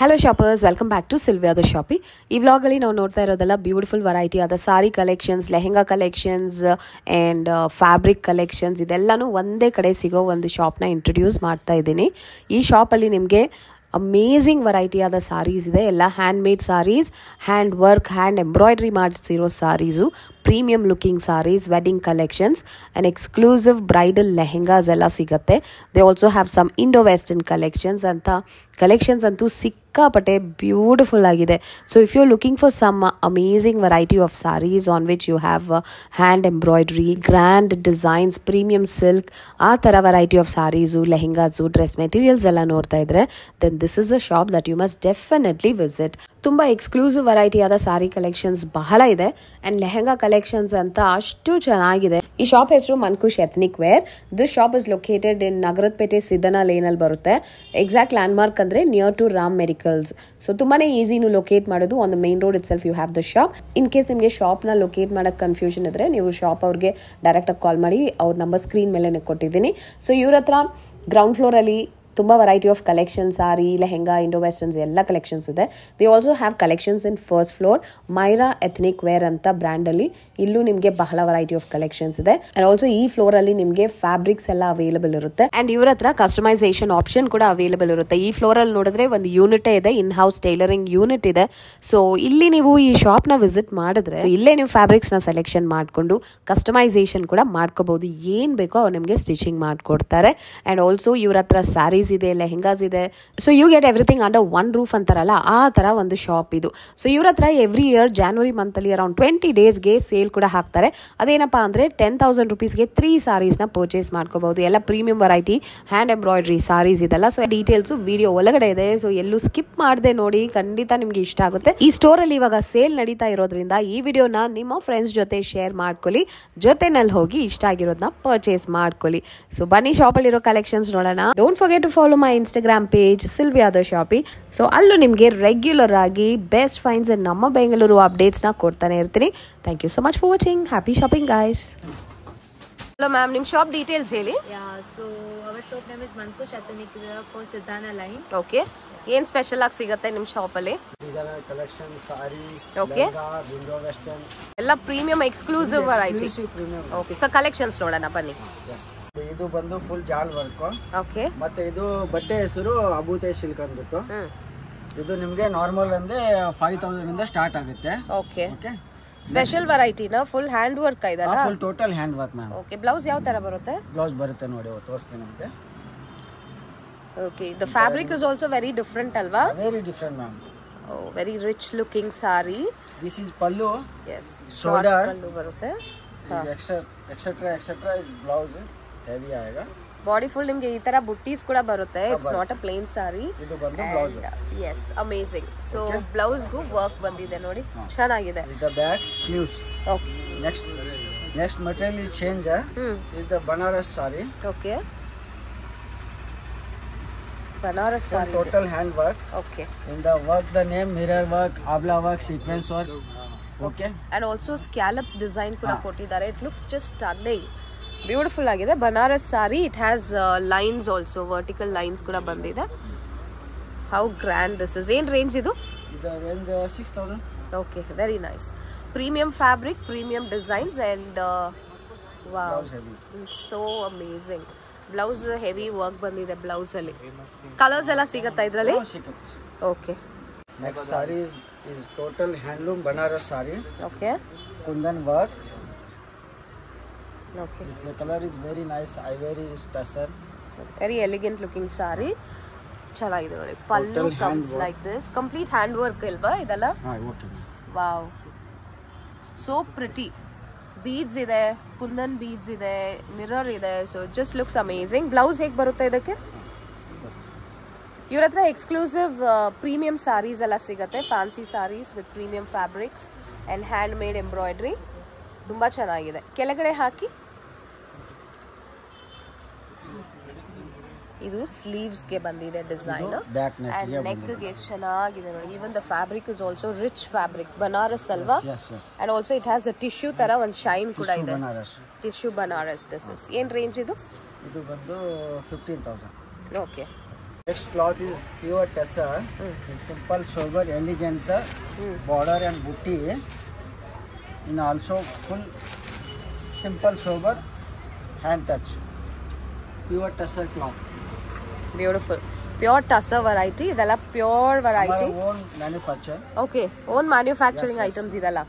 Hello shoppers, welcome back to Sylvia the Shoppy. ಈ vlog ಅಲ್ಲಿ ನಾವು ನೋಡ್ತಾ ಇರೋದೆಲ್ಲ ಬ್ಯೂಟಿಫುಲ್ ವೆರೈಟಿ ಆದ sari collections, lehenga collections and fabric collections ಇದೆಲ್ಲಾನು ಒಂದೇ ಕಡೆ ಸಿಗೋ ಒಂದು ಶಾಪ್ನ ಇಂಟ್ರೊಡ್ಯೂಸ್ ಮಾಡ್ತಾ ಇದ್ದೀನಿ. ಈ ಶಾಪಲ್ಲಿ ನಿಮಗೆ ಅಮೇಝಿಂಗ್ ವೆರೈಟಿ ಆದ ಸಾರೀಸ್ ಇದೆ. ಎಲ್ಲ handmade saris, hand work, hand embroidery ಮಾಡಿಸಿರೋ saris, premium looking saris, wedding collections and exclusive bridal lehengas ಎಲ್ಲ ಸಿಗುತ್ತೆ. They also have some Indo western collections ಅಂತ. ಕಲೆಕ್ಷನ್ಸ್ ಅಂತೂ ಸಿಕ್ಕಾಪಟ್ಟೆ ಬ್ಯೂಟಿಫುಲ್ ಆಗಿದೆ. So if you are looking for some amazing variety of saris on which you have hand embroidery, grand designs, premium silk, ಆ ಥರ variety of saris, lehengas, dress materials ಎಲ್ಲ ನೋಡ್ತಾ ಇದ್ರೆ then this is a shop that you must definitely visit. ತುಂಬ exclusive variety ಆದ sari collections ಬಹಳ ಇದೆ and lehenga collections ಅಂತ ಅಷ್ಟು ಚೆನ್ನಾಗಿದೆ. ಈ ಶಾಪ್ ಹೆಸರು Mankush ethnic wear. This shop is located in Nagarathpete Siddanna lane ಅಲ್ಲಿ ಬರುತ್ತೆ. ಎಕ್ಸಾಕ್ಟ್ ಲ್ಯಾಂಡ್ ಮಾರ್ಕ್ ಅಂದ್ರೆ near to Ram medicals. So ತುಂಬಾನೇ ಈಸಿನು ಲೊಕೇಟ್ ಮಾಡೋದು. On the main road itself you have the shop. In case ನಿಮಗೆ ಶಾಪ್ ನ ಲೊಕೇಟ್ ಮಾಡಕ್ ಕನ್ಫ್ಯೂಷನ್ ಇದ್ರೆ ನೀವು ಶಾಪ್ ಅವ್ರಿಗೆ ಡೈರೆಕ್ಟ್ ಆಗಿ ಕಾಲ್ ಮಾಡಿ, ಅವ್ರ ನಂಬರ್ ಸ್ಕ್ರೀನ್ ಮೇಲೆ ಕೊಟ್ಟಿದ್ದೀನಿ. ಸೊ ಇವ್ರ ಹತ್ರ ಗ್ರೌಂಡ್ ಫ್ಲೋರ್ ಅಲ್ಲಿ ತುಂಬ variety of collections, sari, lehenga, Indo westerns ಎಲ್ಲ ಕಲೆಕ್ಷನ್ಸ್ ಇದೆ. They also have collections in first floor. Myra ethnic wear ಅಂತ ಬ್ರ್ಯಾಂಡ್ ಅಲ್ಲಿ ಇಲ್ಲೂ ನಿಮಗೆ ಬಹಳ ವೆರೈಟಿ ಆಫ್ ಕಲೆಕ್ಷನ್ಸ್ ಇದೆ. ಅಂಡ್ ಆಲ್ಸೋ ಈ ಫ್ಲೋರ್ ಅಲ್ಲಿ ನಿಮಗೆ ಫ್ಯಾಬ್ರಿಕ್ಸ್ ಎಲ್ಲ ಅವೈಲೇಬಲ್ ಇರುತ್ತೆ ಅಂಡ್ ಇವ್ರ ಹತ್ರ ಕಸ್ಟಮೈಸೇಷನ್ ಆಪ್ಷನ್ ಕೂಡ ಅವೈಲೇಬಲ್ ಇರುತ್ತೆ. ಈ ಫ್ಲೋರ್ ಅಲ್ಲಿ ನೋಡಿದ್ರೆ ಒಂದು ಯೂನಿಟ್ ಇದೆ, ಇನ್ ಹೌಸ್ ಟೈಲರಿಂಗ್ ಯೂನಿಟ್ ಇದೆ. ಸೊ ಇಲ್ಲಿ ನೀವು ಈ ಶಾಪ್ ನ ವಿಸಿಟ್ ಮಾಡಿದ್ರೆ ಇಲ್ಲೇ ನೀವು ಫ್ಯಾಬ್ರಿಕ್ಸ್ ನ ಸೆಲೆಕ್ಷನ್ ಮಾಡ್ಕೊಂಡು ಕಸ್ಟಮೈಸೇಷನ್ ಕೂಡ ಮಾಡ್ಕೋಬಹುದು. ಏನ್ ಬೇಕೋ ಅವ್ರು ನಿಮಗೆ ಸ್ಟಿಚಿಂಗ್ ಮಾಡ್ಕೊಡ್ತಾರೆ. ಅಂಡ್ ಆಲ್ಸೋ ಇವ್ರ ಹತ್ರ ಸ್ಯಾರೀಸ್ ಇದೆ, ಲೆಹೆಂಗಾಸ್ ಇದೆ. So you get everything under one roof ಅಂತಾರಲ್ಲ, ಆ ತರ ಒಂದು ಶಾಪ್ ಇದು. ಸೊ ಇವ್ರ ಹತ್ರ ಎವ್ರಿ ಇಯರ್ ಜಾನ್ವರಿ ಮಂತ್ ಅಲ್ಲಿ ಅರೌಂಡ್ 20 ಡೇಸ್ಗೆ ಸೇಲ್ ಕೂಡ ಹಾಕ್ತಾರೆ. ಅದೇನಪ್ಪಾ ಅಂದ್ರೆ 10,000 rupeesಗೆ 3 ಸಾರೀಸ್ ನ ಪರ್ಚೇಸ್ ಮಾಡ್ಕೋಬಹುದು. ಎಲ್ಲ premium variety hand embroidery saris ಇದೆಲ್ಲ. ಸೊ ಡೀಟೇಲ್ಸ್ ವಿಡಿಯೋ ಒಳಗಡೆ ಇದೆ. ಸೊ ಎಲ್ಲೂ ಸ್ಕಿಪ್ ಮಾಡದೆ ನೋಡಿ, ಖಂಡಿತ ನಿಮ್ಗೆ ಇಷ್ಟ ಆಗುತ್ತೆ. ಈ ಸ್ಟೋರ್ ಅಲ್ಲಿ ಇವಾಗ ಸೇಲ್ ನಡೀತಾ ಇರೋದ್ರಿಂದ ಈ ವಿಡಿಯೋನ ನಿಮ್ಮ ಫ್ರೆಂಡ್ಸ್ ಜೊತೆ ಶೇರ್ ಮಾಡ್ಕೊಳ್ಳಿ, ಜೊತೆನಲ್ಲಿ ಹೋಗಿ ಇಷ್ಟ ಆಗಿರೋದನ್ನ ಪರ್ಚೇಸ್ ಮಾಡ್ಕೊಳ್ಳಿ. ಸೊ ಬನ್ನಿ ಶಾಪ್ ಅಲ್ಲಿ ಇರೋ ಕಲೆಕ್ಷನ್ಸ್ ನೋಡೋಣ. Don't forget to follow my Instagram page Sylvia the shoppy. So ಅಲ್ಲೂ ನಿಮಗೆ ರೆಗ್ಯುಲರ್ ಆಗಿ ಬೆಸ್ಟ್ ಫೈನ್ಸ್ ನಮ್ಮ ಬೆಂಗಳೂರು ಅಪ್ಡೇಟ್ಸ್ ನ ಕೊಡ್ತಾನೆ ಇರ್ತೀನಿ. Thank you so much for watching. Happy shopping guys. Hello ma'am, ನಿಮ್ಮ ಶಾಪ್ ಡೀಟೇಲ್ಸ್ ಹೇಳಿ. So our shop name is Mankush Ethnic Wear for Siddhana line. Okay, ಏನ್ ಸ್ಪೆಷಲ್ ಆಗಿ ಸಿಗುತ್ತೆ ನಿಮ್ಮ ಶಾಪ್ ಅಲ್ಲಿ? Designer collection, saris, okay, Indo western ಎಲ್ಲ premium exclusive variety. Okay, so collections ನೋಡೋಣ ಬನ್ನಿ. ಇದು ಬಂದು ಫುಲ್ ಜಾಲ್ ವರ್ಕ್. ಓಕೆ, ಮತ್ತೆ ಇದು ಬಟ್ಟೆ ಹೆಸರು ಅಬೂತೆ ಸಿಲ್ಕ್ ಅಂದ್ಬಿಟ್ಟು. ಇದು ನಿಮ್ಗೆ ನಾರ್ಮಲ್ ಅಂದ್ರೆ 5,000 ಇಂದ ಸ್ಟಾರ್ಟ್ ಆಗುತ್ತೆ. ಓಕೆ, ಓಕೆ, ಸ್ಪೆಷಲ್ ವೆರೈಟಿನ ಫುಲ್ ಹ್ಯಾಂಡ್ ವರ್ಕ್ ಇದಲ್ಲ? Full total hand work ma'am. Okay, blouse ಯಾವ ತರ ಬರುತ್ತೆ? ಬ್ಲೌಸ್ ಬರುತ್ತೆ ನೋಡಿ, ತೋರಿಸ್ತೀನಿ ನಿಮಗೆ. Okay, the fabric is also very different ಅಲ್ವಾ? Very different ma'am. Very rich looking sari. This is pallu. Yes, shoulder pallu ಬರುತ್ತೆ. ಎಕ್ಸೆಟ್ರಾ ಎಕ್ಸೆಟ್ರಾ ಬ್ಲೌಸ್ ಹೆವಿ ಆएगा. ಬಾಡಿ ಫುಲ್ ನಿಮಗೆ ಈ ತರ ಬುಟ್ಟೀಸ್ ಕೂಡ ಬರುತ್ತೆ. It's not a plain sari. ಇದು ಬಂದು blouse. S, amazing. So blouse ಗೂ ವರ್ಕ್ ಬಂದಿದೆ ನೋಡಿ, ಚೆನ್ನಾಗಿದೆ. The back sleeves. Okay, next material is change. Is the Banaras sari. Okay, Banaras sari, total hand work. Okay, in the work the name mirror work, ಆಬ್ಲಾ work, sequence work. Okay, and also scallops design ಕೂಡ ಕೊಟ್ಟಿದ್ದಾರೆ. It looks just stunning, beautiful ಆಗಿದೆ. Banaras sari, it has lines also, vertical lines ಕೂಡ ಬಂದಿದೆ. How grand this is. ಏನ್ range ಇದು? ಇದು range 6,000. Okay, very nice. Premium fabric, premium designs and wow, so amazing. Blouse heavy work ಬಂದಿದೆ. Blouse ಅಲ್ಲಿ colours ಎಲ್ಲ ಸಿಗುತ್ತಾ ಇದ್ರಲ್ಲಿ? Okay, next sari is total handloom Banaras sari. Okay, kundan work. Okay, The color is very nice, ivory tussar. Very elegant looking sari, ಚೆನ್ನಾಗಿದೆ ನೋಡಿ. Pallu comes like this, complete hand work ಇಲ್ವಾ ಇದೆಲ್ಲ? Okay, wow, so pretty. Beads ಇದೆ, kundan beads ಇದೆ, mirror ಇದೆ. So just looks amazing. Blouse ಹೇಗೆ ಬರುತ್ತೆ ಇದಕ್ಕೆ? ಇವ್ರ ಹತ್ರ ಎಕ್ಸ್ಕ್ಲೂಸಿವ್ ಪ್ರೀಮಿಯಂ ಸಾರೀಸ್ ಎಲ್ಲ ಸಿಗುತ್ತೆ. Fancy saris with premium fabrics and handmade embroidery. ತುಂಬ ಚೆನ್ನಾಗಿದೆ. ಕೆಳಗಡೆ ಹಾಕಿ, ಇದು ಸ್ಲೀವ್ಸ್ಗೆ ಬಂದಿದೆ ಡಿಸೈನ್ ಅಂಡ್ ನೆಕ್ಗೆ ಎಷ್ಟು ಚೆನ್ನಾಗಿದೆ ನೋಡಿ. Even the fabric is also rich fabric, Banaras ಅಲ್ವಾ? And also it has the tissue ತರ ಒಂದು ಶೈನ್ ಕೂಡ ಇದೆ. ಟಿಶ್ಯೂ ಬನಾರಸ್. ದಿಸ್ ಇಸ್ ಏನ್ ರೇಂಜ್ ಇದು? ಇದು ಬಂದು 15,000. Okay, Next cloth is pure Tessa. It's simple, sober, elegant border and booty. In also full simple, sober hand touch. Pure Tessa cloth. Beautiful pure tussar variety ಇದೆಲ್ಲ pure variety Own manufacture. Okay own manufacturing items ಇದೆಲ್ಲ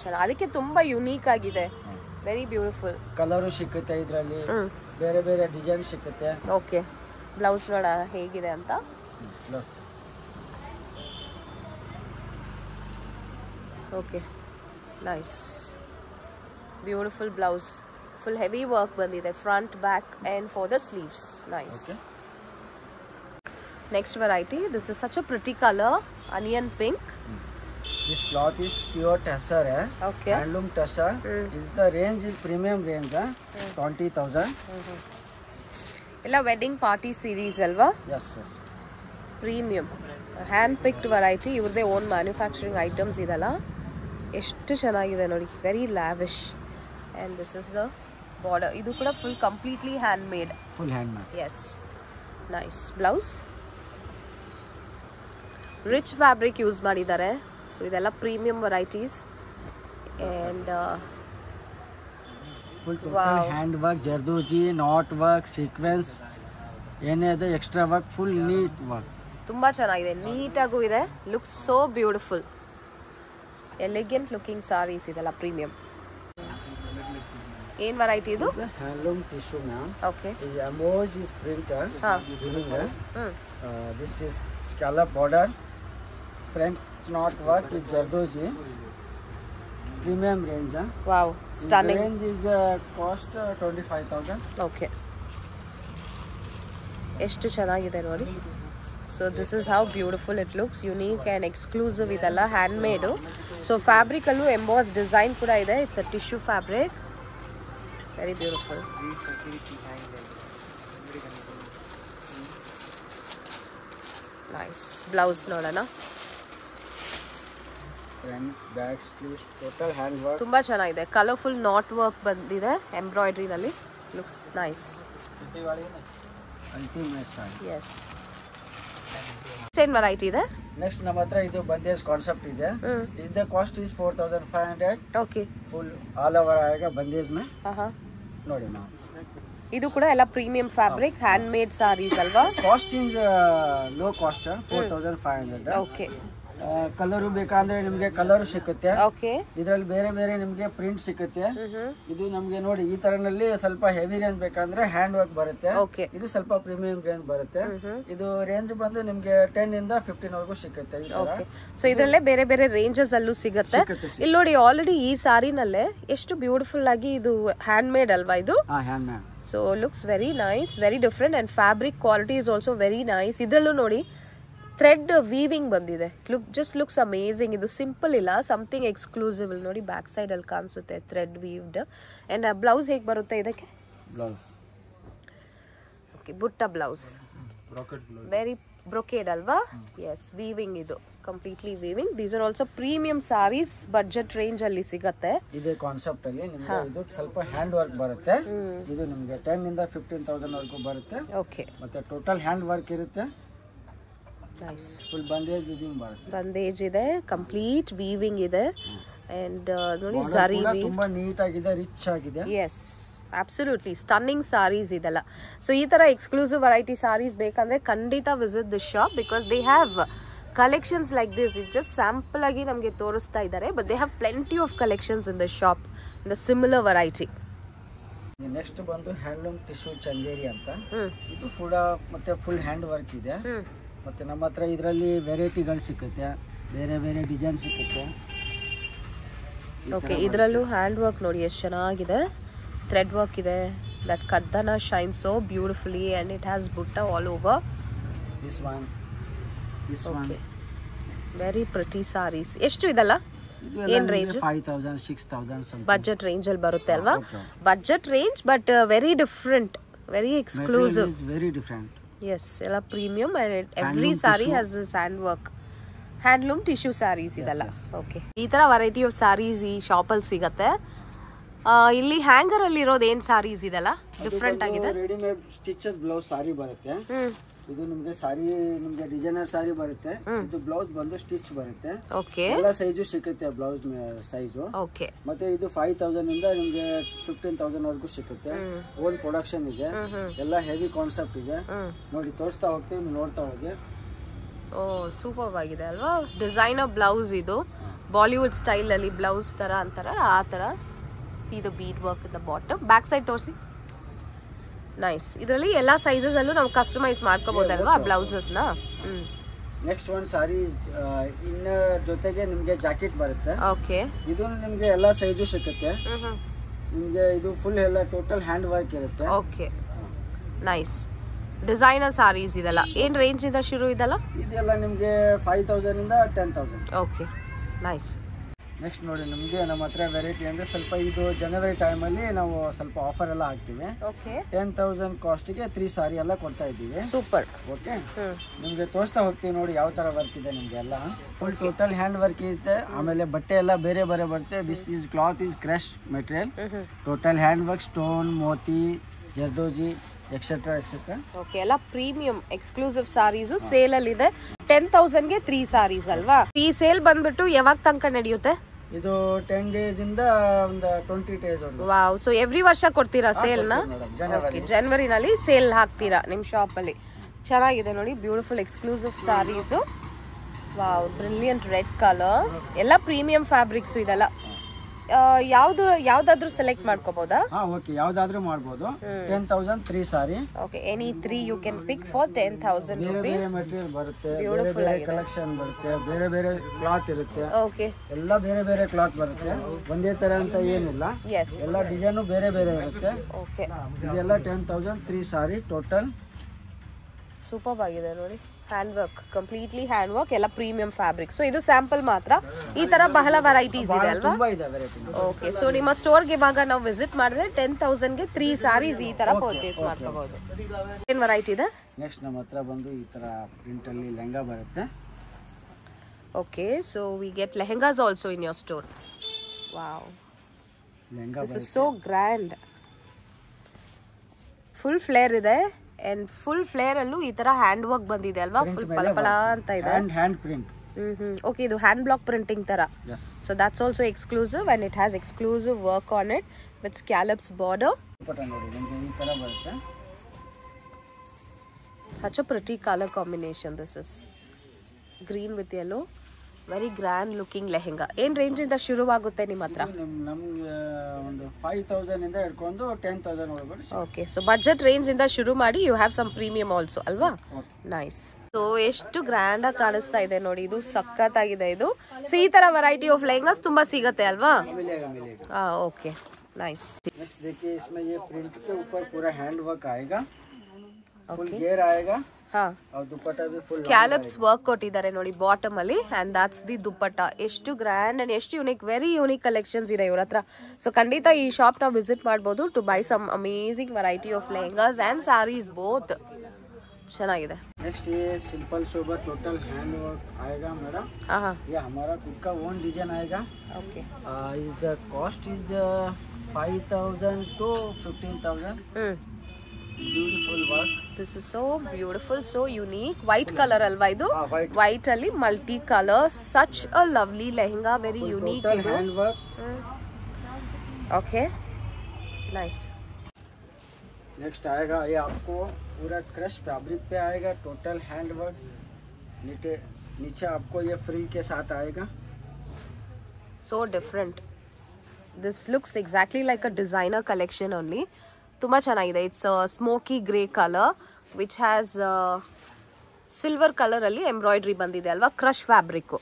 ಚೆನ್ನಾಗಿ ಅದಕ್ಕೆ ತುಂಬ unique ಆಗಿದೆ very beautiful colour ಸಿಕ್ಕುತ್ತೆ ಇದರಲ್ಲಿ, ಬೇರೆ ಬೇರೆ ಡಿಸೈನ್ ಸಿಕ್ಕುತ್ತೆ. ಓಕೆ ಬ್ಲೌಸ್ ನೋಡ ಹೇಗಿದೆ ಅಂತ. Okay nice beautiful blouse full heavy work ಬಂದಿದೆ front back and for the sleeves nice. Next variety, this is such a pretty color, onion pink. This cloth is pure Tessa, Okay. handloom Tessa. Is the range is premium range, 20,000. Ella wedding party series alva. Yes, yes. Premium, hand picked variety. Ivrde own manufacturing items idala. Eshtu chennagide nodi, very lavish. And this is the border. Idu kuda full completely handmade. Full handmade. Yes. Nice. Blouse. Rich fabric use ಮಾಡಿದ್ದಾರೆ. So ಇದೆಲ್ಲ premium varieties and full total hand work, zardozi, knot work, sequence ಏನೇ ಇದೆ extra work, full neat work. ತುಂಬ ಚೆನ್ನಾಗಿದೆ, ನೀಟಾಗೂ ಇದೆ. Looks so beautiful, elegant looking saris ಇದೆಲ್ಲ premium. ಏನು ವೆರೈಟಿ ಇದು? Handloom tissue ma'am. Okay. Is emboss is printer. This is scallop border, front knot work with zardozi, premium range. Wow, stunning. Range is cost 25,000. Okay, ಎಷ್ಟು ಚೆನ್ನಾಗಿದೆ ನೋಡಿ. So this is how beautiful it looks, unique and exclusive. ಇದೆಲ್ಲ handmade. So ಫ್ಯಾಬ್ರಿಕಲ್ಲೂ emboss design ಕೂಡ ಇದೆ. It's a tissue fabric, very beautiful. Nice. Blouse ನೋಡೋಣ. ತುಂಬ ಚೆನ್ನಾಗಿದೆ, ಕಲರ್ಫುಲ್ ನಾಟ್ ವರ್ಕ್ ಬಂದಿದೆ ಎಂಬ್ರಾಯ್ಡ್ರಿನಲ್ಲಿ. Looks nice. ಎಸ್. ಏನು ವೆರೈಟಿ ಇದೆ ನೆಕ್ಸ್ಟ್? ನಮ್ಮ ಹತ್ರ ಇದು ಬಂದೇಜ್ ಕಾನ್ಸೆಪ್ಟ್ ಇದೆ. ಇದರ cost is 4,500. Okay. Full all over ಆएगा ಬಂದೇಜ್ में. ನೋಡಿ ನಾವು ಇದು ಕೂಡ ಎಲ್ಲ premium fabric, handmade saris ಅಲ್ವಾ? Cost is low cost, 4,500. Okay. Colour ಬೇಕಂದ್ರೆ ನಿಮಗೆ ಕಲರ್ ಸಿಕ್ಕುತ್ತೆ. ಓಕೆ. ಇದರಲ್ಲಿ ಬೇರೆ ಬೇರೆ ನಿಮಗೆ ಪ್ರಿಂಟ್ ಸಿಕ್ಕುತ್ತೆ. ಇದು ನಮಗೆ ನೋಡಿ ಈ ತರನಲ್ಲಿ ಸ್ವಲ್ಪ ಹೆವಿ ರೇಂಜ್ ಬೇಕಂದ್ರೆ ಹ್ಯಾಂಡ್ ವರ್ಕ್ ಬರುತ್ತೆ. ಓಕೆ. ಇದು ಸ್ವಲ್ಪ ಪ್ರೀಮಿಯಂ ರೇಂಜ್ ಬರುತ್ತೆ. ಇದು ರೇಂಜ್ ಬಂದು ನಿಮಗೆ 10 ಇಂದ 15 ವರೆಗೂ ಸಿಕ್ಕುತ್ತೆ. ಓಕೆ. ಸೊ ಇದರಲ್ಲೇ ಬೇರೆ ಬೇರೆ ರೇಂಜಸ್ ಅಲ್ಲೂ ಸಿಗುತ್ತೆ. ಇಲ್ಲಿ ನೋಡಿ ಆಲ್ರೆಡಿ ಈ ಸಾರಿನಲ್ಲೇ ಎಷ್ಟು ಬ್ಯೂಟಿಫುಲ್ ಆಗಿ ಇದು ಹ್ಯಾಂಡ್ ಮೇಡ್ ಅಲ್ವಾ ಇದು? Handmade. So looks very nice, very different and fabric quality is also very nice. ಇದರಲ್ಲೂ ನೋಡಿ ಥ್ರೆಡ್ ವೀವಿಂಗ್ ಬಂದಿದೆ. Just looks amazing. ಇದು ಸಿಂಪಲ್ ಇಲ್ಲ, ಸಮಥಿಂಗ್ ಎಕ್ಸ್ಕ್ಲೂಸಿವ್. ನೋಡಿ ಬ್ಯಾಕ್ ಸೈಡ್ ಅಲ್ಲಿ ಕಾಣಿಸುತ್ತೆ ಥ್ರೆಡ್ ವೀವ್ಡ್. ಅಂಡ್ ಬ್ಲೌಸ್ ಹೇಗೆ ಬರುತ್ತೆ ಇದಕ್ಕೆ? ಬ್ಲೌಸ್ ಓಕೆ, ಬುಟ್ಟ ಬ್ಲೌಸ್, ವೆರಿ ಬ್ರೊಕೇಡ್ ಅಲ್ವಾ? Yes, weaving. ಇದು completely weaving. These are also premium saris, budget range ಅಲ್ಲಿ ಸಿಗತ್ತೆ. ಇದೇ ಕಾನ್ಸೆಪ್ಟ್ ಅಲ್ಲಿ ನಿಮಗೆ ಇದು ಸ್ವಲ್ಪ ಹ್ಯಾಂಡ್ ವರ್ಕ್ ಬರುತ್ತೆ. ಇದು ನಿಮಗೆ 10 ಇಂದ 15,000 ವರೆಗೂ ಬರುತ್ತೆ. ಓಕೆ. ಮತ್ತೆ ಟೋಟಲ್ ಹ್ಯಾಂಡ್ ವರ್ಕ್ ಇರುತ್ತೆ. ನೈಸ್. ಫುಲ್ ಬಂದೇಜ್ ವೀವಿಂಗ್ ಬರುತ್ತೆ. ಬಂದೇಜ್ ಇದೆ, ಕಂಪ್ಲೀಟ್ ವೀವಿಂಗ್ ಇದೆ. ಅಂಡ್ ನೋಡಿ ಝರಿ ವೀವ್ ತುಂಬಾ ನೀಟ್ ಆಗಿದೆ, ರಿಚ್ ಆಗಿದೆ. ಎಸ್, ಅಬ್ಸಲ್ಯೂಟ್ಲಿ ಸ್ಟನ್ನಿಂಗ್ ಸಾರೀಸ್ ಇದೆಲ್ಲ. ಸೊ ಈ ತರ ಎಕ್ಸ್ಕ್ಲೂಸಿವ್ ವೆರೈಟಿ ಸಾರೀಸ್ ಬೇಕಂದ್ರೆ ಖಂಡಿತ visit this shop, because they have collections like this. ಇದು ಜಸ್ಟ್ ಸ್ಯಾಂಪಲ್ ಆಗಿ ನಮಗೆ ತೋರಿಸ್ತಾ ಇದ್ದಾರೆ, but they have plenty of collections in the shop in the similar variety. Next ಬಂದು ಹ್ಯಾಂಡ್ಲೂಮ್ ಟಿಶ್ಯೂ ಚಂದೇರಿ ಅಂತ. ಇದು ಮತ್ತೆ ಫುಲ್ ಹ್ಯಾಂಡ್ ವರ್ಕ್ ಇದೆ. ಮತ್ತೆ ನಮ್ಮ ಹತ್ರ ಇದರಲ್ಲಿ ವೆರೈಟಿಗಳು ಸಿಕ್ಕುತ್ತೆ, ಬೇರೆ ಬೇರೆ ಡಿಸೈನ್ ಸಿಕ್ಕುತ್ತೆ. ಓಕೆ. ಇದರಲ್ಲೂ ಹ್ಯಾಂಡ್ ವರ್ಕ್ ನೋಡಿ ಎಷ್ಟು ಚೆನ್ನಾಗಿದೆ, ಥ್ರೆಡ್ ವರ್ಕ್ ಇದೆ. ದಟ್ ಕದ್ದನ shine so beautifully and it has ಬುಟ್ಟ all over. This one very pretty saris. ಎಷ್ಟು ಇದೆಲ್ಲ? ಏನ್ ರೇಂಜ್? 5,000 6,000 ಬಡ್ಜೆಟ್ ರೇಂಜ್ ಅಲ್ಲಿ ಬರುತ್ತೆ ಅಲ್ವಾ? Budget range, but very different, very exclusive. Very different. Yes, ಎಲ್ಲ premium and every sari has this hand work. Handloom tissue saris ಇದೆಲ್ಲ. Okay. ಈ ತರ ವೆರೈಟಿ ಆಫ್ ಸ್ಯಾರೀಸ್ ಈ ಶಾಪಲ್ಲಿ ಸಿಗತ್ತೆ. ಇಲ್ಲಿ ಹ್ಯಾಂಗರ್ ಅಲ್ಲಿ ಇರೋದು ಏನ್ ಸಾರೀಸ್ ಇದೆಲ್ಲ ಡಿಫ್ರೆಂಟ್ ಆಗಿದೆ? ರೆಡಿಮೇಡ್ ಸ್ಟಿಚಸ್ ಬ್ಲೌಸ್ ಸಾರಿ ಬರುತ್ತೆ. ಇದು ನಿಮಗೆ ಸಾರಿ ನಿಮಗೆ ಡಿಸೈನರ್ ಸಾರಿ ಬರುತ್ತೆ. ಇದು ಬ್ಲೌಸ್ ಬಂದು ಸ್ಟಿಚ್ ಬರುತ್ತೆ. ಓಕೆ, ಎಲ್ಲ ಸೈಜು ಸಿಗುತ್ತೆ ಬ್ಲೌಸ್ ಸೈಜು. ಓಕೆ, ಮತ್ತೆ ಇದು 5000 ಇಂದ ನಿಮಗೆ 15000 ವರೆಗೂ ಸಿಗುತ್ತೆ. ಓನ್ ಪ್ರೊಡಕ್ಷನ್ ಇದೆ, ಎಲ್ಲ ಹೆವಿ ಕಾನ್ಸೆಪ್ಟ್ ಇದೆ. ನೋಡಿ ತೋರಿಸ್ತಾ ಹೋಗ್ತೀವಿ, ನೋಡ್ತಾ ಹೋಗಿ. ಓ ಸೂಪರ್ ಆಗಿದೆ ಅಲ್ವಾ? ಡಿಸೈನರ್ ಬ್ಲೌಸ್ ಇದು, ಬಾಲಿವುಡ್ ಸ್ಟೈಲ್ ಅಲ್ಲಿ ಬ್ಲೌಸ್ ತರ ಅಂತಾರ ಆ ತರ. See the bead work in the bottom. Back side ತೋರಿಸಿ. ನೈಸ್. ಇದರಲ್ಲಿ ಎಲ್ಲ ಸೈಜಸ್ ಅಲ್ಲೂ ನಾವು ಕಸ್ಟಮೈಸ್ ಮಾಡ್ಕೋಬಹುದಲ್ವಾ ಬ್ಲೌಸಸ್ ನ? ನೆಕ್ಸ್ಟ್ ಒಂದು ಸಾರಿ ಇನ್ನ ಜೊತೆಗೆ ನಿಮಗೆ ಜಾಕೆಟ್ ಬರುತ್ತೆ. ಓಕೆ, ಇದು ನಿಮಗೆ ಎಲ್ಲ ಸೈಜು ಸಿಗುತ್ತೆ. ನಿಮಗೆ ಇದು ಫುಲ್ ಎಲ್ಲ ಟೋಟಲ್ ಹ್ಯಾಂಡ್ ವರ್ಕ್ ಇರುತ್ತೆ. Okay, nice. ಡಿಸೈನರ್ ಸಾರೀಸ್ ಇದೆಲ್ಲ ಏನ್ ರೇಂಜ್ ಇಂದ ಶುರು ಇದೆಲ್ಲ? ಇದೆಲ್ಲ ನಿಮಗೆ 5000 ಇಂದ 10000. Okay, nice. ನೆಕ್ಸ್ಟ್ ನೋಡಿ ನಮಗೆ ನಮ್ಮ ಹತ್ರ ವೆರೈಟಿ ಅಂದರೆ ಸ್ವಲ್ಪ ಇದು ಜನವರಿ ಟೈಮಲ್ಲಿ ನಾವು ಸ್ವಲ್ಪ ಆಫರ್ ಎಲ್ಲ ಹಾಕ್ತೀವಿ. ಓಕೆ, 10,000 ಕಾಸ್ಟಿಗೆ 3 ಸಾರಿ ಎಲ್ಲ ಕೊಡ್ತಾ ಇದ್ದೀವಿ. ಸೂಪರ್. ಓಕೆ, ನಿಮಗೆ ತೋರಿಸ್ತಾ ಹೋಗ್ತೀವಿ ನೋಡಿ ಯಾವ ಥರ ವರ್ಕ್ ಇದೆ. ನಿಮಗೆ ಎಲ್ಲ ಫುಲ್ ಟೋಟಲ್ ಹ್ಯಾಂಡ್ ವರ್ಕ್ ಇರುತ್ತೆ. ಆಮೇಲೆ ಬಟ್ಟೆ ಎಲ್ಲ ಬೇರೆ ಬೇರೆ ಬರುತ್ತೆ. This is cloth is crush material. Total hand work, stone, Moti, zardozi etcetera etcetera. Okay, ಎಲ್ಲ ಪ್ರೀಮಿಯಂ ಎಕ್ಸ್ಕ್ಲೂಸಿವ್ ಸಾರೀಸು ಸೇಲ್ ಅಲ್ಲಿ ಇದೆ. 10,000ಗೆ 3 ಸಾರೀಸ್ ಅಲ್ವಾ? ಈ ಸೇಲ್ ಬಂದ್ಬಿಟ್ಟು ಯಾವಾಗ ತನಕ ನಡೆಯುತ್ತೆ? ಇದು 10 days ಇಂದ ಒಂದು 20 days ವರೆಗೂ. ವಾವ್. ಸೊ ಎವ್ರಿ ವರ್ಷ ಕೊಡ್ತೀರಾ ಸೇಲ್ ನ? ಜನವರಿನಲ್ಲಿ ಸೇಲ್ ಹಾಕ್ತೀರಾ ನಿಮ್ ಶಾಪ್ ಅಲ್ಲಿ. ಚೆನ್ನಾಗಿದೆ ನೋಡಿ, beautiful exclusive saris. Wow, brilliant red colour. ಎಲ್ಲ ಪ್ರೀಮಿಯಂ ಫ್ಯಾಬ್ರಿಕ್ಸ್ ಇದೆಲ್ಲ. ಯಾವ್ದಾದ್ರು ಸೆಲೆಕ್ಟ್ ಮಾಡ್ಕೋಬಹುದಾ? ಓಕೆ, ಯಾವ್ದಾದ್ರೂ ಮಾಡಬಹುದು. 10,000 3 sari. Okay, any 3 you can pick for 10,000 ಬೇರೆ rupees. ಬೇರೆ ಮೆಟೀರಿಯಲ್ ಬರುತ್ತೆ, ಬೇರೆ ಬೇರೆ ಕಲೆಕ್ಷನ್ ಬರುತ್ತೆ, ಬೇರೆ ಬೇರೆ ಕ್ಲಾತ್ ಇರುತ್ತೆ. ಓಕೆ, ಎಲ್ಲ ಬೇರೆ ಬೇರೆ ಕ್ಲಾತ್ ಬರುತ್ತೆ. ಒಂದೇ ತರ ಅಂತ ಏನಿಲ್ಲ. ಎಸ್, ಎಲ್ಲ ಡಿಸೈನು ಬೇರೆ ಬೇರೆ ಇರುತ್ತೆ. ಓಕೆ, ಇದೆಲ್ಲ 10,000 3 ಸಾರಿ ಟೋಟಲ್. ಸೂಪರ್ ಆಗಿದೆ ನೋಡಿ. Hand work, completely hand work, ಎಲ್ಲ ಪ್ರೀಮಿಯಂ ಫ್ಯಾಬ್ರಿಕ್. ಸೊ ಇದು ಸ್ಯಾಂಪಲ್ ಮಾತ್ರ. ಈ ತರ ಬಹಳ ವೆರೈಟೀಸ್ ಇದೆ ಅಲ್ವಾ? ತುಂಬಾ ಇದೆ ವೆರೈಟಿ. ಓಕೆ, ಸೊ ನಿಮ್ಮ ಸ್ಟೋರ್ಗೆ ಇವಾಗ ನಾವು ವಿಸಿಟ್ ಮಾಡಿದ್ರೆ 10,000ಗೆ 3 ಸಾರೀಸ್ ಈ ತರ ಪರ್ಚೇಸ್ ಮಾಡ್ಕೋಬಹುದು. ಏನ್ ವೆರೈಟಿ ಇದೆ? ನೆಕ್ಸ್ಟ್ ನಮ್ಮ ಹತ್ರ ಬಂದು ಈ ತರ ಪ್ರಿಂಟ್ ಅಲ್ಲಿ ಲೆಹಂಗಾ ಬರುತ್ತೆ. Okay, so we get lehengas also in your store. Wow, lehenga this is so grand. Full flare ಇದೆ ಅಂಡ್ ಫುಲ್ ಫ್ಲೇರ್ ಅಲ್ಲೂ ಈ ತರ ಹ್ಯಾಂಡ್ ವರ್ಕ್ ಬಂದಿದೆ ಅಲ್ವಾ? ಫುಲ್ ಪಳಪಳ ಅಂತ ಇದೆ. Hand print. ಓಕೆ, ಇದು ಹ್ಯಾಂಡ್ ಬ್ಲಾಕ್ ಪ್ರಿಂಟಿಂಗ್ ತರ. Yes. So that's also exclusive and it has exclusive work on it with scallops border. ನೋಡಿ ನಿಮಗೆ ಈ ತರ ಬರುತ್ತೆ. Such a pretty color combination this is. Green with yellow. Very grand looking lehenga. ಏನ್ range ಇಂದ ಶುರುವಾಗುತ್ತೆ ನಿಮ್ಮ ಹತ್ರ? ನಮ್ಗೆ ಒಂದು 5,000 ಇಂದ ಹಿಡ್ಕೊಂಡು 10,000 ಒಳಗಡೆ. ಓಕೆ, ಸೊ ಬಜೆಟ್ ರೇಂಜ್ ಇಂದ ಶುರು ಮಾಡಿ you have some premium also ಅಲ್ವಾ? ನೈಸ್. ಸೊ ಎಷ್ಟು ಗ್ರ್ಯಾಂಡ್ ಆಗಿ ಕಾಣಿಸ್ತಾ ಇದೆ ನೋಡಿ, ಇದು ಸಖತ್ತಾಗಿದೆ ಇದು. ಸೊ ಈ ತರ ವೆರೈಟಿ ಆಫ್ ಲೆಹಂಗಾಸ್ ತುಂಬಾ ಸಿಗುತ್ತೆ ಅಲ್ವಾ? ಓಕೆ, ನಾइस. नेक्स्ट देखिए, इसमें ये प्रिंट के ऊपर पूरा हैंड वर्क आएगा. फुल घेर आएगा. हाँ, और दुपट्टा भी फुल ಸ್ಕ್ಯಾಲಪ್ಸ್ ವರ್ಕ್ ಕೊಟ್ಟಿದ್ದಾರೆ ನೋಡಿ ಬಾಟಮ್ ಅಲ್ಲಿ. ಅಂಡ್ ದಟ್ಸ್ ದಿ ದುಪ್ಪಟ್ಟ. ಎಷ್ಟು ಗ್ರ್ಯಾಂಡ್ ಅಂಡ್ ಎಷ್ಟು ಯುನಿಕ್, ವೆರಿ ಯುನಿಕ್ ಕಲೆಕ್ಷನ್ಸ್ ಇದೆ ಇವ್ರ ಹತ್ರ. ಸೊ ಖಂಡಿತ ಈ ಶಾಪ್ ನ ವಿಸಿಟ್ ಮಾಡಬಹುದು to buy some amazing variety of lehengas and saris both. ಚೆನ್ನಾಗಿದೆ. नेक्स्ट ये simple sober total hand work आएगा मेरा. हाँ, ये हमारा खुद का ओन डिजाइन आएगा. Okay. Is the cost is 5,000 to 15,000. Beautiful work. This is so beautiful, so unique. White colour ಅಲ್ವಾ ಇದು? ವೈಟ್ ಅಲ್ಲಿ multi colour. Such a lovely lehenga, very unique ಇದು. Hand work. Okay, nice. Next आएगा ये आपको पूरा crush fabric पे आएगा. Total hand work. नीचे आपको ये फ्रिल के साथ आएगा. So different. This looks exactly like a designer collection only. ತುಂಬಾ ಚೆನ್ನಾಗಿದೆ. It's smoky grey colour which has silver colour ಅಲ್ಲಿ ಎಂಬ್ರಾಯ್ಡ್ರಿ ಬಂದಿದೆ ಅಲ್ವಾ? Crush fabric.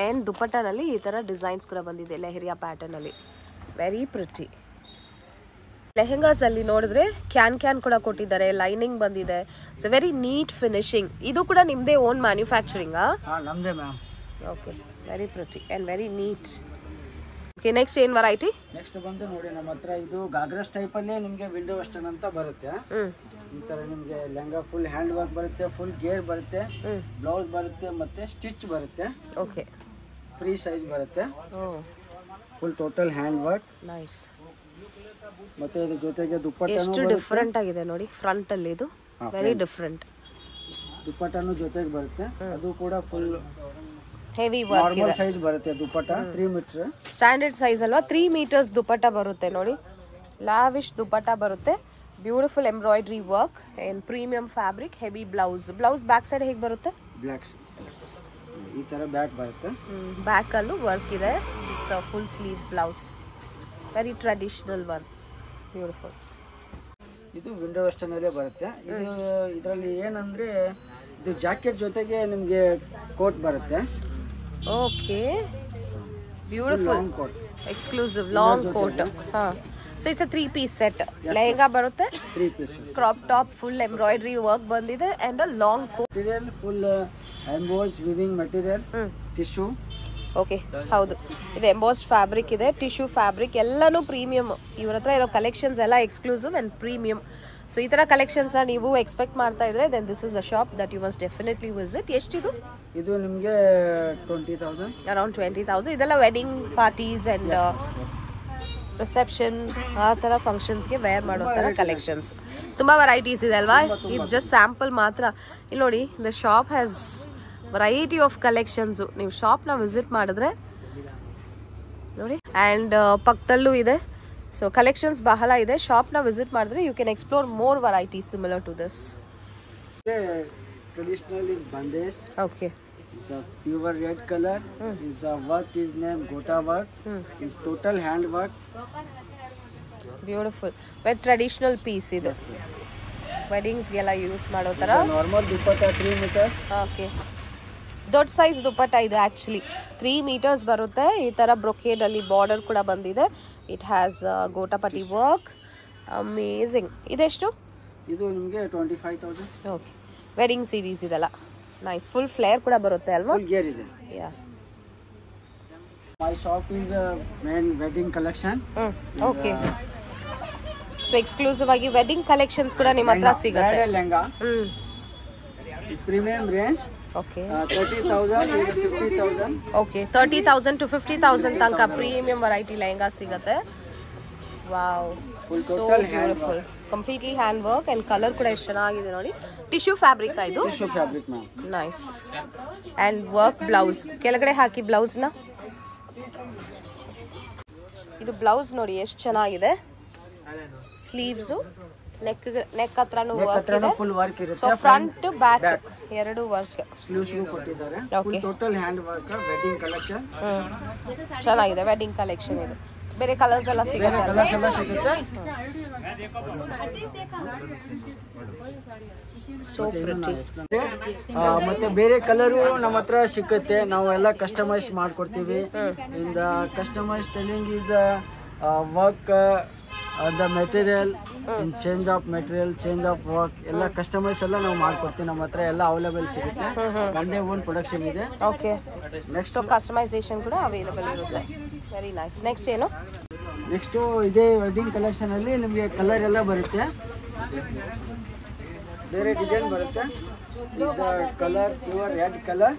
ಅಂಡ್ ದುಪಟ್ಟನಲ್ಲಿ ಈ ತರ ಡಿಸೈನ್ಸ್ ಕೂಡ ಬಂದಿದೆ ಲೆಹರಿಯಾ ಪ್ಯಾಟರ್ನ್ ಅಲ್ಲಿ. Very pretty. ಲೆಹೆಂಗಾಸ್ ಅಲ್ಲಿ ನೋಡಿದ್ರೆ ಕ್ಯಾನ್ ಕೂಡ ಕೊಟ್ಟಿದ್ದಾರೆ, ಲೈನಿಂಗ್ ಬಂದಿದೆ. So very neat finishing. ಇದು ಕೂಡ ನಿಮ್ದೇ ಓನ್ ಮ್ಯಾನುಫ್ಯಾಕ್ಚರಿಂಗ್? ನಮ್ದೇ ma'am. Okay, very pretty and very neat. Okay, next ಏನ್ ವೆರೈಟಿ? ನೆಕ್ಸ್ಟ್ ಬಂದು ನೋಡಿ ನಮ್ಮ ಹತ್ರ ಇದು ಗಾಗ್ರಾಸ್ ಟೈಪ್ ಅಲ್ಲಿ ನಿಮಗೆ ವಿಂಡೋ ವೆಸ್ಟರ್ನ್ ಅಂತ ಬರುತ್ತೆ. ಈ ತರ ನಿಮಗೆ ಲೆಹಂಗಾ ಫುಲ್ ಹ್ಯಾಂಡ್ ವರ್ಕ್ ಬರುತ್ತೆ, ಫುಲ್ ಗೇರ್ ಬರುತ್ತೆ, ಬ್ಲೌಸ್ ಬರುತ್ತೆ, ಮತ್ತೆ ಸ್ಟಿಚ್ ಬರುತ್ತೆ. ಓಕೆ, ಫ್ರೀ ಸೈಜ್ ಬರುತ್ತೆ. Full total hand work. Nice. ಮತ್ತೆ ಇದ್ರ ಜೊತೆಗೆ ದುಪ್ಪಟ್ಟ ಎಷ್ಟು ಡಿಫರೆಂಟ್ ಆಗಿದೆ ನೋಡಿ ಫ್ರಂಟ್ ಅಲ್ಲಿ. ಇದು ವೆರಿ ಡಿಫರೆಂಟ್. ದುಪ್ಪಟ್ಟನು ಜೊತೆಗೆ ಬರುತ್ತೆ. ಅದು ಕೂಡ ಫುಲ್ ಹೆವಿ ವರ್ಕ್ ನಾರ್ಮಲ್ ಇದೆ. ಸೈಜ್ ಬರುತ್ತೆ ದುಪ್ಪಟ್ಟ 3 ಮೀಟರ್. ಸ್ಟ್ಯಾಂಡರ್ಡ್ ಸೈಜ್ ಅಲ್ವಾ, 3 meters ದುಪ್ಪಟ್ಟ ಬರುತ್ತೆ ನೋಡಿ. ಲಾವಿಶ್ ದುಪ್ಪಟ್ಟ ಬರುತ್ತೆ. Beautiful embroidery work and premium fabric, heavy blouse. Blouse back side ಹೇಗೆ ಬರುತ್ತೆ? ಬ್ಲ್ಯಾಕ್ ಈ ತರ ಬ್ಯಾಕ್ ಬರುತ್ತೆ. ಬ್ಯಾಕ್ ಅಲ್ಲೂ ವರ್ಕ್ ಇದೆ. It's full sleeve blouse, very traditional work, beautiful. ಇದು ವಿಂಡೋ ವೆಸ್ಟರ್ನ್ ಅಲ್ಲೇ ಬರುತ್ತೆ. ಇದು ಇದರಲ್ಲಿ ಏನಂದ್ರೆ ಇದು ಜಾಕೆಟ್ ಜೊತೆಗೆ ನಿಮಗೆ ಕೋಟ್ ಬರುತ್ತೆ. Okay, beautiful coat, exclusive long coat. ಹಾ, so it's a 3-piece set. Lehenga ಬರುತ್ತೆ, 3 piece crop top, full embroidery work ಬಂದಿದೆ and a long coat. Material full emboss weaving material, tissue. Okay, ಹೌದು, ಇದು ಎಂಬೋಸ್ಡ್ ಫ್ಯಾಬ್ರಿಕ್ ಇದೆ, tissue fabric, ಎಲ್ಲನೂ premium. ಇವ್ರ ಹತ್ರ ಇರೋ ಕಲೆಕ್ಷನ್ಸ್ ಎಲ್ಲ ಎಕ್ಸ್ಕ್ಲೂಸಿವ್ ಆ್ಯಂಡ್ ಪ್ರೀಮಿಯಮ್. ಸೊ ಈ ಥರ ಕಲೆಕ್ಷನ್ಸ್ನ ನೀವು ಎಕ್ಸ್ಪೆಕ್ಟ್ ಮಾಡ್ತಾ ಇದ್ರೆ then this is a shop that you must definitely visit. ಎಷ್ಟಿದು? ಇದು ನಿಮಗೆ 20,000, ಅರೌಂಡ್ 20,000. ಇದೆಲ್ಲ ವೆಡ್ಡಿಂಗ್ ಪಾರ್ಟೀಸ್ ಆ್ಯಂಡ್ ರಿಸೆಪ್ಷನ್ ಆ ಥರ ಫಂಕ್ಷನ್ಸ್ಗೆ ವೇರ್ ಮಾಡೋ ಥರ ಕಲೆಕ್ಷನ್ಸ್. ತುಂಬ ವೆರೈಟೀಸ್ ಇದೆ ಅಲ್ವಾ? ಇದು ಜಸ್ಟ್ ಸ್ಯಾಂಪಲ್ ಮಾತ್ರ. ಇಲ್ಲಿ ನೋಡಿ, the shop has variety of collections. ನೀವು ಶಾಪ್ನ ವಿಸಿಟ್ ಮಾಡಿದ್ರೆ ನೋಡಿ. ಆ್ಯಂಡ್ ಪಕ್ಕದಲ್ಲೂ ಇದೆ. ಸೊ ಕಲೆಕ್ಷನ್ಸ್ ಬಹಳ ಇದೆ. ಶಾಪ್ನ ವಿಸಿಟ್ ಮಾಡಿದ್ರೆ you can explore more varieties similar to this. Traditional is bandhej. Okay, the pure red color is the work is named gota work. It's total hand work. Beautiful, very traditional piece ಇದು. ವೆಡ್ಡಿಂಗ್ಸ್ಗೆಲ್ಲ use ಮಾಡೋ ಥರ. Normal dupatta 3 meters. Okay, ದೊಡ್ಡ size dupatta ಇದೆ actually. 3 meters ಬರುತ್ತೆ. ಈ ಥರ ಬ್ರೊಕೇಡಲ್ಲಿ border ಕೂಡ ಬಂದಿದೆ. It has gota patti work. Amazing. ಇದೆಷ್ಟು? ಇದು ನಿಮಗೆ 25,000. ಓಕೆ, ವೆಡ್ಡಿಂಗ್ ಸೀರೀಸ್ ಇದೆಲ್ಲ ನೈಸ್. ಫುಲ್ ಫ್ಲೇರ್ ಕೂಡ ಬರುತ್ತೆ ಅಲ್ವಾ? ಫುಲ್ ಗೇರ್ ಇದೆ. Yeah, my shop is main wedding collection. Okay, so exclusive ಆಗಿ ವೆಡ್ಡಿಂಗ್ ಕಲೆಕ್ಷನ್ಸ್ ಕೂಡ ನಿಮ್ಮ ಹತ್ರ ಸಿಗುತ್ತೆ. Lehenga premium range. Okay, 30,000 to 50,000. Okay, 30,000 to 50,000 ತನಕ ಪ್ರೀಮಿಯಂ ವೆರೈಟಿ ಲೆಹಂಗಾ ಸಿಗುತ್ತೆ. Wow, so beautiful. Completely hand work and colour ಕೂಡ ಎಷ್ಟು ಚೆನ್ನಾಗಿದೆ ನೋಡಿ. ಟಿಶ್ಯೂ ಫ್ಯಾಬ್ರಿಕ್ ಇದು. Tissue fabric ma'am. Nice. And work blouse ಕೆಳಗಡೆ ಹಾಕಿ ಬ್ಲೌಸ್ನ. ಇದು ಬ್ಲೌಸ್ ನೋಡಿ ಎಷ್ಟು ಚೆನ್ನಾಗಿದೆ. ಸ್ಲೀವ್ಸು ನೆಕ್ ಹತ್ರನೂ ವರ್ಕ್ ಇದೆ. ಫುಲ್ ವರ್ಕ್ ಇರುತ್ತೆ. ಸೊ ಫ್ರಂಟ್ ಬ್ಯಾಕ್ ಎರಡು ವರ್ಕ್. ಸ್ಲೀವ್ಸ್ ಕೊಟ್ಟಿದ್ದಾರೆ. Okay, total hand work wedding collection. ಚೆನ್ನಾಗಿದೆ ವೆಡ್ಡಿಂಗ್ ಕಲೆಕ್ಷನ್ ಇದು. ಬೇರೆ ಕಲರ್ಸ್ ಎಲ್ಲ ಸಿಗುತ್ತೆ ಅಲ್ವಾ? ಕಲರ್ಸ್ ಎಲ್ಲ ಸಿಗುತ್ತೆ. So pretty. ಮತ್ತೆ ಬೇರೆ ಕಲರು ನಮ್ಮ ಹತ್ರ ಸಿಕ್ಕುತ್ತೆ. ನಾವು ಎಲ್ಲ ಕಸ್ಟಮೈಸ್ ಮಾಡ್ಕೊಡ್ತೀವಿ. ಇಂದ customise telling is work the material, change of material, change of work ಎಲ್ಲ ಕಸ್ಟಮೈಸ್ ಎಲ್ಲ ನಾವು ಮಾಡ್ಕೊಡ್ತೀವಿ. ನಮ್ಮ ಹತ್ರ ಎಲ್ಲ ಅವೈಲೇಬಲ್ ಸಿಗುತ್ತೆ. ಒಂದೇ ಓನ್ ಪ್ರೊಡಕ್ಷನ್ ಇದೆ. ಓಕೆ, ನೆಕ್ಸ್ಟ್ ಕಸ್ಟಮೈಸೇಷನ್ ಕೂಡ ಅವೈಲೇಬಲ್ ಇರುತ್ತೆ. Very nice. ನೆಕ್ಸ್ಟ್ ಏನು? ನೆಕ್ಸ್ಟು ಇದೇ ವೆಡ್ಡಿಂಗ್ ಕಲೆಕ್ಷನ್ ಅಲ್ಲಿ ನಿಮಗೆ ಕಲರ್ ಎಲ್ಲ ಬರುತ್ತೆ. ಬೇರೆ ಡಿಸೈನ್ ಬರುತ್ತೆ. Colour pure red colour.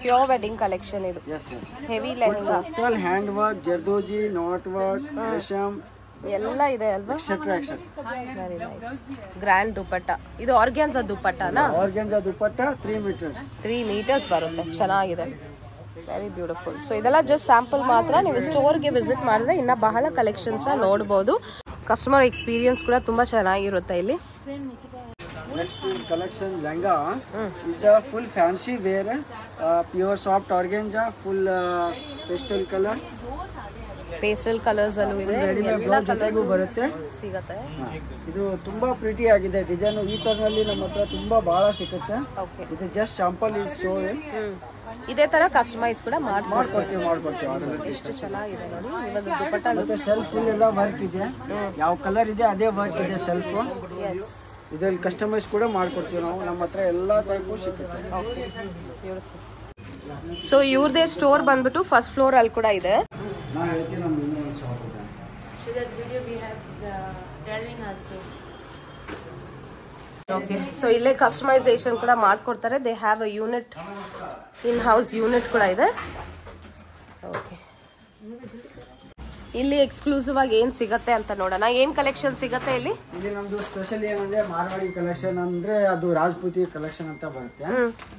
Pure wedding collection ಇದು. Yes yes. Heavy lehenga. Total hand work, zardozi, knot work, Resham ಎಲ್ಲ ಇದೆ ಅಲ್ವಾ? Etcetera etcetera. Very nice. Grand dupatta. ಇದು ಆರ್ಗ್ಯಾನ್ಸಾ ದುಪ್ಪಟ್ಟನಾ? Organza dupatta 3 meters. 3 meters ಬರುತ್ತೆ. ಚೆನ್ನಾಗಿದೆ, ವೆರಿ ಬ್ಯೂಟಿಫುಲ್. ಸೊ ಇದೆಲ್ಲ ಜಸ್ಟ್ ಸ್ಯಾಂಪಲ್ ಮಾತ್ರ. ನೀವು ಸ್ಟೋರ್ಗೆ ವಿಸಿಟ್ ಮಾಡಿದ್ರೆ ಇನ್ನು ಬಹಳ ಕಲೆಕ್ಷನ್ಸ್ನ ನೋಡ್ಬೋದು. ಕಸ್ಟಮರ್ ಎಕ್ಸ್ಪೀರಿಯನ್ಸ್ ಕೂಡ ತುಂಬ ಚೆನ್ನಾಗಿರುತ್ತೆ ಇಲ್ಲಿ. Next collection lehenga. ಇದು full fancy wear, pure soft organza, full pastel colour. Pastel colours ಅಲ್ಲೂ ಇದೆ. ಎಲ್ಲ ಜೊತೆಗೂ ಬರುತ್ತೆ, ಸಿಗುತ್ತೆ. ಇದು ತುಂಬಾ ಪ್ರಿಟಿ ಆಗಿದೆ ಡಿಸೈನ್. ಈ ತರನಲ್ಲಿ ನಮ್ಮ ಹತ್ರ ತುಂಬಾ ಬಹಳ ಸಿಗುತ್ತೆ. ಓಕೆ, ಇದು ಜಸ್ಟ್ ಶಾಂಪಲ್ ಇಸ್ ಶೋ. ಇದೇ ತರ ಕಸ್ಟಮೈಸ್ ಕೂಡ ಮಾಡ್ಕೊಡ್ತೀವಿ. ಎಷ್ಟು ಚೆನ್ನಾಗಿದೆ ನೋಡಿ. ಇವಾಗ ದುಪ್ಪಟ್ಟ ಮತ್ತೆ ಸೆಲ್ಫ್ ಫುಲ್ ಎಲ್ಲ ವರ್ಕ್ ಇದೆ. ಯಾವ ಕಲರ್ ಇದೆ ಅದೇ ವರ್ಕ್ ಇದೆ ಸೆಲ್ಫ್. ಇದರಲ್ಲಿ ಕಸ್ಟಮೈಸ್ ಕೂಡ ಮಾಡ್ಕೊಡ್ತೀವಿ ನಾವು. ನಮ್ಮ ಹತ್ರ ಎಲ್ಲ ಟೈಪು ಸಿಗುತ್ತೆ. Okay, beautiful. ಸೊ ಇವ್ರದೇ ಸ್ಟೋರ್ ಬಂದ್ಬಿಟ್ಟು ಫಸ್ಟ್ ಫ್ಲೋರ್ ಅಲ್ಲಿ ಕೂಡ ಇದೆ. ನಾನು ಹೇಳ್ತೀನಿ, ನಮ್ಮ ಇನ್ನೊಂದು ಶಾಪ್ ಇದೆ. ಓಕೆ, ಸೊ ಇಲ್ಲೇ ಕಸ್ಟಮೈಸೇಷನ್ ಕೂಡ ಮಾಡ್ಕೊಡ್ತಾರೆ. They have a unit, in house unit ಕೂಡ ಇದೆ. ಓಕೆ, ಇಲ್ಲಿ ಎಕ್ಸ್ಕ್ಲೂಸಿವ್ ಆಗಿ ಏನ್ ಸಿಗತ್ತೆ ಅಂತ ನೋಡೋಣ. ಏನ್ ಕಲೆಕ್ಷನ್ ಸಿಗತ್ತೆ ಇಲ್ಲಿ? ಇಲ್ಲಿ ನಮ್ದು ಸ್ಪೆಷಲ್ ಏನಂದ್ರೆ ಮಾರ್ವಾಡಿ ಕಲೆಕ್ಷನ್ ಅಂದ್ರೆ ಅದು ರಾಜಪೂತಿ ಕಲೆಕ್ಷನ್ ಅಂತ ಬರುತ್ತೆ.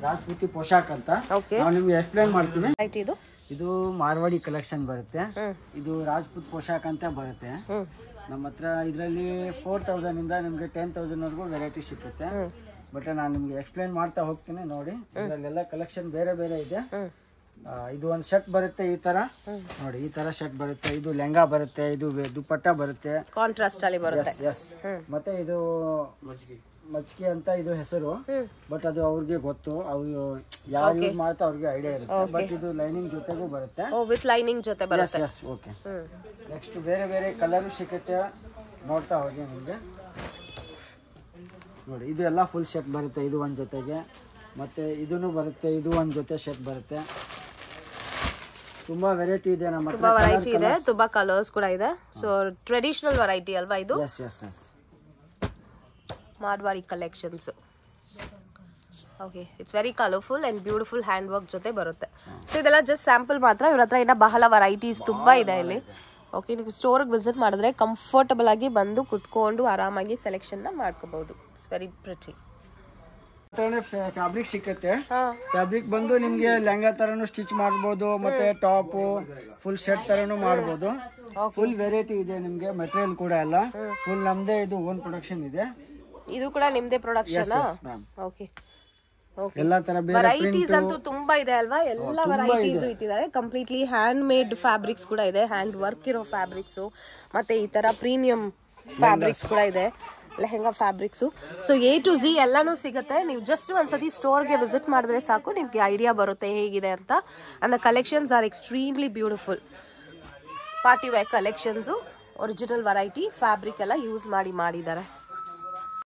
ರಾಜಪೂತಿ ಪೋಷಾಕ್ ಅಂತ ನಾವು ನಿಮ್ಗೆ ಎಕ್ಸ್ಪ್ಲೈನ್ ಮಾಡ್ತೀವಿ. ಇದು ಮಾರ್ವಾಡಿ ಕಲೆಕ್ಷನ್ ಬರುತ್ತೆ. ಇದು ರಾಜಪೂತ್ ಪೋಷಾಕ್ ಅಂತ ಬರುತ್ತೆ. ನಮ್ಮ ಹತ್ರ ಇದರಲ್ಲಿ 4000 ಇಂದ ನಿಮ್ಗೆ 10,000 ವರೆಗೂ ವೆರೈಟಿ ಸಿಗುತ್ತೆ. ಬಟ್ ನಾನು ನಿಮ್ಗೆ ಎಕ್ಸ್ಪ್ಲೈನ್ ಮಾಡ್ತಾ ಹೋಗ್ತೀನಿ ನೋಡಿ. ಇದರಲ್ಲೆಲ್ಲ ಕಲೆಕ್ಷನ್ ಬೇರೆ ಬೇರೆ ಇದೆ. ಇದು ಒಂದು ಶರ್ಟ್ ಬರುತ್ತೆ ಈ ತರ ನೋಡಿ, ಈ ತರ ಶರ್ಟ್ ಬರುತ್ತೆ. ಇದು ಲೆಹಂಗಾ ಬರುತ್ತೆ, ಇದು ದುಪಟ್ಟ ಬರುತ್ತೆ, ಕಾಂಟ್ರಾಸ್ಟ್ ಅಲ್ಲಿ ಬರುತ್ತೆ. ಎಸ್ ಮತ್ತೆ ಇದು ಮಚ್ಕಿ ಅಂತ ಇದು ಹೆಸರು. ಬಟ್ ಅದು ಅವ್ರಿಗೆ ಗೊತ್ತು, ಅವ್ರು ಯಾರು ಯೂಸ್ ಮಾಡ್ತಾ ಅವ್ರಿಗೆ ಐಡಿಯಾ ಇರುತ್ತೆ. ಬಟ್ ಇದು ಲೈನಿಂಗ್ ಜೊತೆಗೂ ಬರುತ್ತೆ. ವಿತ್ ಲೈನಿಂಗ್ ಜೊತೆ ಬರುತ್ತೆ. Yes okay. ನೆಕ್ಸ್ಟ್ ಬೇರೆ ಬೇರೆ ಕಲರು ಸಿಗುತ್ತೆ, ನೋಡ್ತಾ ಹೋಗಿ ನಿಮಗೆ ನೋಡಿ. ಇದು ಎಲ್ಲ ಫುಲ್ ಶರ್ಟ್ ಬರುತ್ತೆ, ಇದು ಒಂದ್ ಜೊತೆಗೆ. ಮತ್ತೆ ಇದನ್ನು ಬರುತ್ತೆ, ಇದು ಒಂದ್ ಜೊತೆ ಶರ್ಟ್ ಬರುತ್ತೆ. ತುಂಬಾ ವೆರೈಟಿ ಇದೆ ನಮ್ಮ ಹತ್ರ. ತುಂಬಾ ವೆರೈಟಿ ಇದೆ, ತುಂಬಾ ಕಲರ್ಸ್ ಕೂಡ ಇದೆ. ಸೊ ಟ್ರೆಡಿಷನಲ್ ವೆರೈಟಿ ಅಲ್ವಾ ಇದು? Yes yes yes Marwari collections. Okay, it's very colourful and beautiful hand work ಜೊತೆ ಬರುತ್ತೆ. ಸೊ ಇದೆಲ್ಲ ಜಸ್ಟ್ ಸ್ಯಾಂಪಲ್ ಮಾತ್ರ. ಇವ್ರ ಹತ್ರ ಇನ್ನ ಬಹಳ ವೆರೈಟೀಸ್ ತುಂಬಾ ಇದೆ ಇಲ್ಲಿ. ಓಕೆ, ನೀವು ಸ್ಟೋರ್ಗೆ ವಿಸಿಟ್ ಮಾಡಿದ್ರೆ ಕಂಫರ್ಟಬಲ್ ಆಗಿ ಬಂದು ಕುತ್ಕೊಂಡು ಆರಾಮಾಗಿ ಸೆಲೆಕ್ಷನ್ ನ ಮಾಡ್ಕೋಬಹುದು. It's very pretty. ಫ್ಯಾಬ್ರಿಕ್ ಸಿಕ್ಕತ್ತೆ. ಫ್ಯಾಬ್ರಿಕ್ ಬಂದು ನಿಮ್ಗೆ ಲೆಹಂಗಾ ತರನು ಸ್ಟಿಚ್ ಮಾಡಬಹುದು, ಮತ್ತೆ ಟಾಪ್ ಫುಲ್ ಶರ್ಟ್ ತರನು ಮಾಡಬಹುದು. ಫುಲ್ ವೆರೈಟಿ ಇದೆ ನಿಮ್ಗೆ. ಮೆಟೀರಿಯಲ್ ಕೂಡ ಎಲ್ಲ ಫುಲ್ ನಮ್ದೇ, ಇದು ಓನ್ ಪ್ರೊಡಕ್ಷನ್ ಇದೆ. ಇದು ಕೂಡ ನಿಮ್ದೇ ಪ್ರೊಡಕ್ಷನ್? ಓಕೆ, ಎಲ್ಲಾ ತರ ವೆರೈಟೀಸ್ ಅಂತೂ ತುಂಬಾ ಇದೆ ಅಲ್ವಾ? ಎಲ್ಲ ವೆರೈಟೀಸ್ ಇಟ್ಟಿದ್ದಾರೆ. ಕಂಪ್ಲೀಟ್ಲಿ ಹ್ಯಾಂಡ್ ಮೇಡ್ ಫ್ಯಾಬ್ರಿಕ್ಸ್ ಕೂಡ ಇದೆ, ಹ್ಯಾಂಡ್ ವರ್ಕ್ ಇರೋ ಫ್ಯಾಬ್ರಿಕ್ಸ್, ಮತ್ತೆ ಈ ತರ ಪ್ರೀಮಿಯಂ ಫ್ಯಾಬ್ರಿಕ್ಸ್ ಕೂಡ ಇದೆ, lehenga fabrics. So A to Z ಎಲ್ಲಾನು ಸಿಗುತ್ತೆ. ನೀವು ಜಸ್ಟ್ ಒಂದ್ಸತಿ ಸ್ಟೋರ್ಗೆ ವಿಸಿಟ್ ಮಾಡಿದ್ರೆ ಸಾಕು, ನಿಮ್ಗೆ ಐಡಿಯಾ ಬರುತ್ತೆ ಹೇಗಿದೆ ಅಂತ. And the collections are extremely beautiful. Party wear collections, original variety fabric ಎಲ್ಲ ಯೂಸ್ ಮಾಡಿದ್ದಾರೆ.